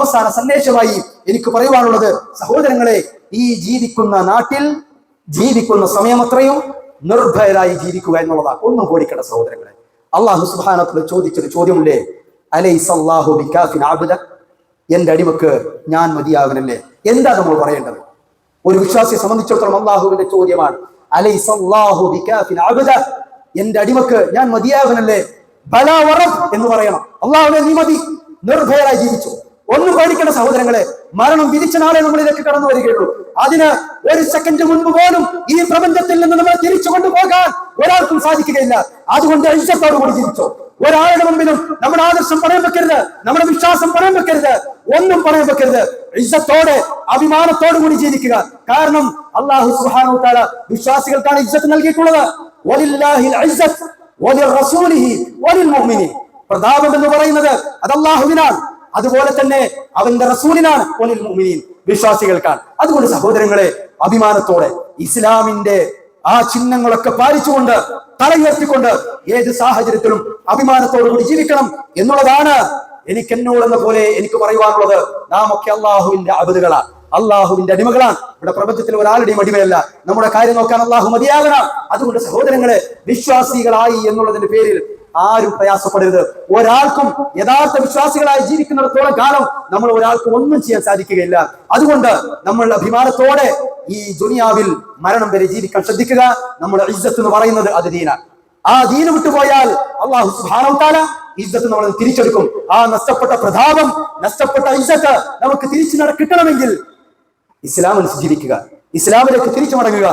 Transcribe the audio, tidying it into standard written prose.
അവസാന സന്ദേശമായി എനിക്ക് പറയുവാനുള്ളത്, സഹോദരങ്ങളെ, ഈ ജീവിക്കുന്ന നാട്ടിൽ ജീവിക്കുന്ന സമയമത്രയും നിർഭയരായി ജീവിക്കുക എന്നുള്ളതാണ്. ഒന്നും പേടിക്കേണ്ട സഹോദരങ്ങളെ. അള്ളാഹു സുബ്ഹാനഹു വ തആല ചോദിച്ചൊരു ചോദ്യമില്ലേ, അലൈസല്ലാഹു ബികാഫിൻ അബ്ദ, എന്റെ അടിമക്ക് ഞാൻ മതിയാകണല്ലേ? എന്താ നമ്മൾ പറയേണ്ടത്? ഒരു വിശ്വാസിയെ സംബന്ധിച്ചിടത്തോളം അള്ളാഹുവിന്റെ ചോദ്യമാണ്, അലൈസല്ലാഹു ബികാഫിൻ അബ്ദ, എന്റെ അടിമക്ക് ഞാൻ മതിയാകണല്ലേ? ബലാ വറബ് എന്ന് പറയണം. അള്ളാഹുവേ നീ മതി, നിർഭയരായി ജീവിച്ചു. ഒന്നും പേടിക്കേണ്ട സഹോദരങ്ങളെ. മരണം വിധിച്ച നാളെ നമ്മളിലേക്ക് കടന്നു വരികയുള്ളൂ. അതിന് ഒരു സെക്കൻഡ് മുൻപ് പോലും ഈ പ്രപഞ്ചത്തിൽ നിന്ന് നമ്മൾ തിരിച്ചു കൊണ്ടുപോകാൻ ഒരാൾക്കും സാധിക്കുകയില്ല. അതുകൊണ്ട് ഇജ്ജത്തോടുകൂടി ജീവിച്ചോ. ഒരാളുടെ മുമ്പിലും നമ്മുടെ ആദർശം പറയാൻ വെക്കരുത്, നമ്മുടെ വിശ്വാസം പറയാൻ വെക്കരുത്, ഒന്നും പറയാൻ വെക്കരുത്. ഇജ്ജത്തോടെ അഭിമാനത്തോടു കൂടി ജീവിക്കുക. കാരണം അല്ലാഹു സുബ്ഹാനഹു വ തആല വിശ്വാസികൾക്കാണ് ഇജ്ജത്ത് നൽകിയിട്ടുള്ളത്. വലില്ലാഹിൽ ഇജ്ജത്ത് വലിറസൂലിഹി വലിൽമുഅ്മിനീൻ. പ്രതാപം എന്ന് പറയുന്നത് അത് അല്ലാഹുവിനാണ്, അതുപോലെ തന്നെ അവന്റെ റസൂലിനാണ്, വലിൽമുഅ്മിനീൻ വിശ്വാസികൾക്കാണ്. അതുകൊണ്ട് സഹോദരങ്ങളെ, അഭിമാനത്തോടെ ഇസ്ലാമിന്റെ ആ ചിഹ്നങ്ങളൊക്കെ പാലിച്ചുകൊണ്ട് തലയുയർത്തിക്കൊണ്ട് ഏത് സാഹചര്യത്തിലും അഭിമാനത്തോടു കൂടി ജീവിക്കണം എന്നുള്ളതാണ് എന്നോടെന്ന പോലെ എനിക്ക് പറയുവാനുള്ളത്. നാം ഒക്കെ അള്ളാഹുവിന്റെ അബദുകളാണ്, അള്ളാഹുവിന്റെ അടിമകളാണ്. ഇവിടെ പ്രപഞ്ചത്തിൽ ഒരാളുടെയും അടിമയല്ല. നമ്മുടെ കാര്യം നോക്കാൻ അള്ളാഹു മതിയാകണം. അതുകൊണ്ട് സഹോദരങ്ങളെ, വിശ്വാസികളായി എന്നുള്ളതിന്റെ പേരിൽ ആരും പ്രയാസപ്പെടരുത്. ഒരാൾക്കും യഥാർത്ഥ വിശ്വാസികളായി ജീവിക്കുന്നിടത്തോളം കാലം നമ്മൾ ഒരാൾക്ക് ഒന്നും ചെയ്യാൻ സാധിക്കുകയില്ല. അതുകൊണ്ട് നമ്മൾ അഭിമാനത്തോടെ ഈ ദുനിയാവിൽ മരണം വരെ ജീവിക്കാൻ ശ്രദ്ധിക്കുക. നമ്മുടെ ഇജ്ജത്ത് എന്ന് പറയുന്നത് അത് ദീനാണ്. ആ ദീന് വിട്ടുപോയാൽ അല്ലാഹു സുബ്ഹാനഹു വ തആല ഇജ്ജത്ത് നമ്മൾ തിരിച്ചെടുക്കും. ആ നഷ്ടപ്പെട്ട പ്രതാപം, നഷ്ടപ്പെട്ട ഇജ്ജത്ത് നമുക്ക് തിരിച്ചു കിട്ടണമെങ്കിൽ ഇസ്ലാം അനുസരിച്ച് ജീവിക്കുക, ഇസ്ലാമിലേക്ക് തിരിച്ചു മടങ്ങുക.